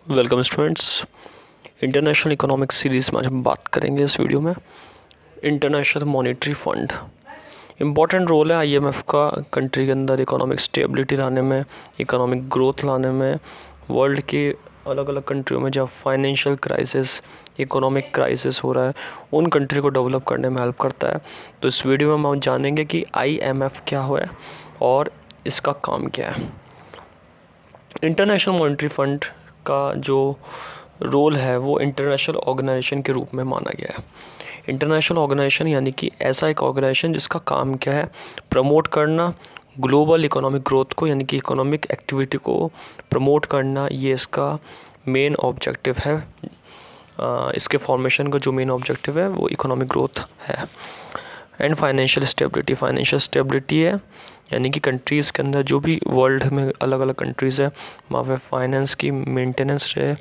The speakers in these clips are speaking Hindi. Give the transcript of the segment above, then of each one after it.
Welcome students. International economics series में आज हम बात करेंगे इस वीडियो में International monetary Fund. Important role है आईएमएफ का कंट्री के अंदर इकोनॉमिक स्टेबिलिटी लाने में, इकोनॉमिक ग्रोथ लाने में। वर्ल्ड के अलग अलग कंट्रियों में जब फाइनेंशियल क्राइसिस, इकोनॉमिक क्राइसिस हो रहा है, उन कंट्री को डेवलप करने में हेल्प करता है। तो इस वीडियो में हम जानेंगे कि आईएमएफ क्या है और इसका काम क्या है। इंटरनेशनल मॉनेटरी फंड का जो रोल है वो इंटरनेशनल ऑर्गेनाइजेशन के रूप में माना गया है। इंटरनेशनल ऑर्गेनाइजेशन यानी कि ऐसा एक ऑर्गेनाइजेशन जिसका काम क्या है, प्रमोट करना ग्लोबल इकोनॉमिक ग्रोथ को, यानी कि इकोनॉमिक एक्टिविटी को प्रमोट करना, ये इसका मेन ऑब्जेक्टिव है। इसके फॉर्मेशन का जो मेन ऑब्जेक्टिव है वो इकोनॉमिक ग्रोथ है। एंड फाइनेंशियल स्टेबिलिटी है, यानी कि कंट्रीज़ के अंदर जो भी वर्ल्ड में अलग अलग कंट्रीज़ है वहाँ पे फाइनेंस की मेंटेनेंस रहे,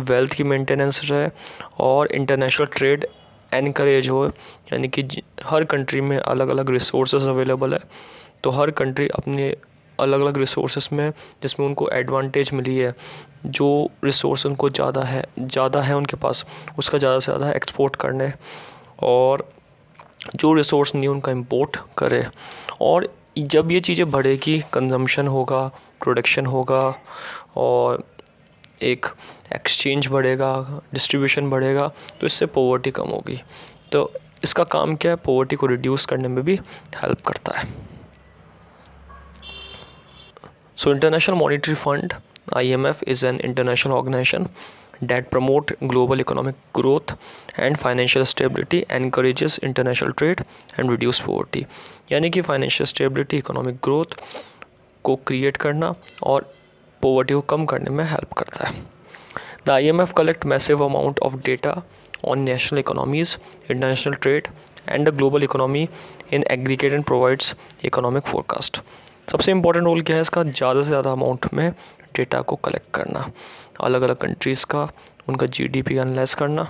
वेल्थ की मेंटेनेंस रहे और इंटरनेशनल ट्रेड एनकरेज हो, यानी कि हर कंट्री में अलग अलग रिसोर्सेज अवेलेबल है, तो हर कंट्री अपने अलग अलग रिसोर्सेज में जिसमें उनको एडवांटेज मिली है, जो रिसोर्स उनको ज़्यादा है उनके पास, उसका ज़्यादा से ज़्यादा एक्सपोर्ट करने, और जो रिसोर्स नहीं उनका इंपोर्ट करे। और जब ये चीज़ें बढ़ेगी, कंजम्पशन होगा, प्रोडक्शन होगा और एक एक्सचेंज बढ़ेगा, डिस्ट्रीब्यूशन बढ़ेगा, तो इससे पॉवर्टी कम होगी। तो इसका काम क्या है, पॉवर्टी को रिड्यूस करने में भी हेल्प करता है। So international monetary fund IMF is an international organization that promote global economic growth and financial stability, encourages international trade and reduce poverty। यानी कि फाइनेंशियल स्टेबिलिटी, इकोनॉमिक ग्रोथ को क्रिएट करना और पॉवर्टी को कम करने में हेल्प करता है। The IMF collect massive amount of data on national economies, international trade and the global economy in aggregate and provides economic forecast। सबसे इम्पोर्टेंट रोल क्या है इसका, ज़्यादा से ज़्यादा अमाउंट में डेटा को कलेक्ट करना, अलग अलग कंट्रीज़ का उनका GDP का एनालाइज करना,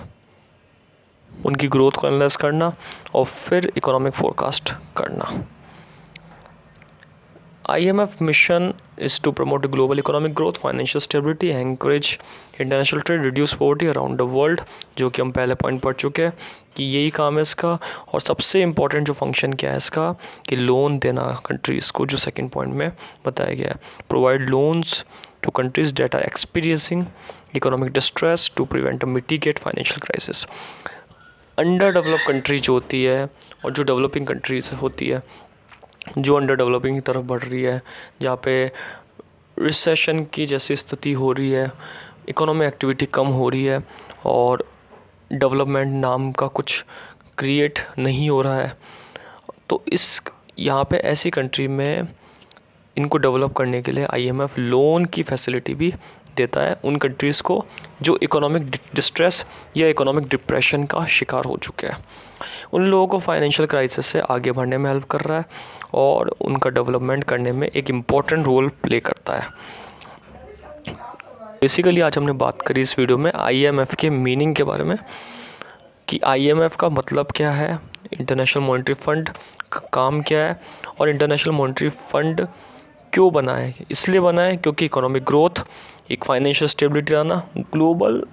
उनकी ग्रोथ को एनालाइज करना और फिर इकोनॉमिक फोरकास्ट करना। IMF mission is to promote global economic growth, financial stability, encourage international trade, reduce poverty around the world, जो कि हम पहले पॉइंट पढ़ चुके हैं कि यही काम है इसका। और सबसे इम्पॉर्टेंट जो फंक्शन क्या है इसका, कि लोन देना कंट्रीज़ को, जो सेकंड पॉइंट में बताया गया है। Provide loans to countries that are experiencing economic distress to prevent mitigate financial crisis. Under develop country जो होती है और जो डेवलपिंग कंट्रीज होती है, जो अंडर डेवलपिंग की तरफ बढ़ रही है, जहाँ पे रिसेशन की जैसी स्थिति हो रही है, इकोनॉमिक एक्टिविटी कम हो रही है और डेवलपमेंट नाम का कुछ क्रिएट नहीं हो रहा है, तो इस यहाँ पे ऐसी कंट्री में इनको डेवलप करने के लिए IMF लोन की फैसिलिटी भी देता है उन कंट्रीज़ को जो इकोनॉमिक डिस्ट्रेस या इकोनॉमिक डिप्रेशन का शिकार हो चुके हैं। उन लोगों को फाइनेंशियल क्राइसिस से आगे बढ़ने में हेल्प कर रहा है और उनका डेवलपमेंट करने में एक इम्पॉर्टेंट रोल प्ले करता है। बेसिकली आज हमने बात करी इस वीडियो में IMF के मीनिंग के बारे में, कि IMF का मतलब क्या है, इंटरनेशनल मॉनेटरी फंड का काम क्या है और इंटरनेशनल मॉनेटरी फंड क्यों बना है। इसलिए बना है क्योंकि इकोनॉमिक ग्रोथ, एक फाइनेंशियल स्टेबिलिटी आना, ग्लोबल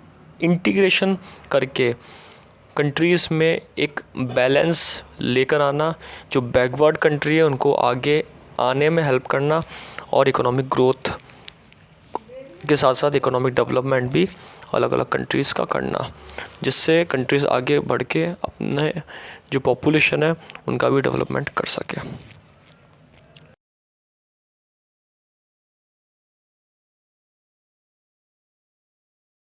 इंटीग्रेशन करके कंट्रीज़ में एक बैलेंस लेकर आना, जो बैकवर्ड कंट्री है उनको आगे आने में हेल्प करना और इकोनॉमिक ग्रोथ के साथ साथ इकोनॉमिक डेवलपमेंट भी अलग अलग कंट्रीज़ का करना, जिससे कंट्रीज़ आगे बढ़ के अपने जो पॉपुलेशन है उनका भी डेवलपमेंट कर सके।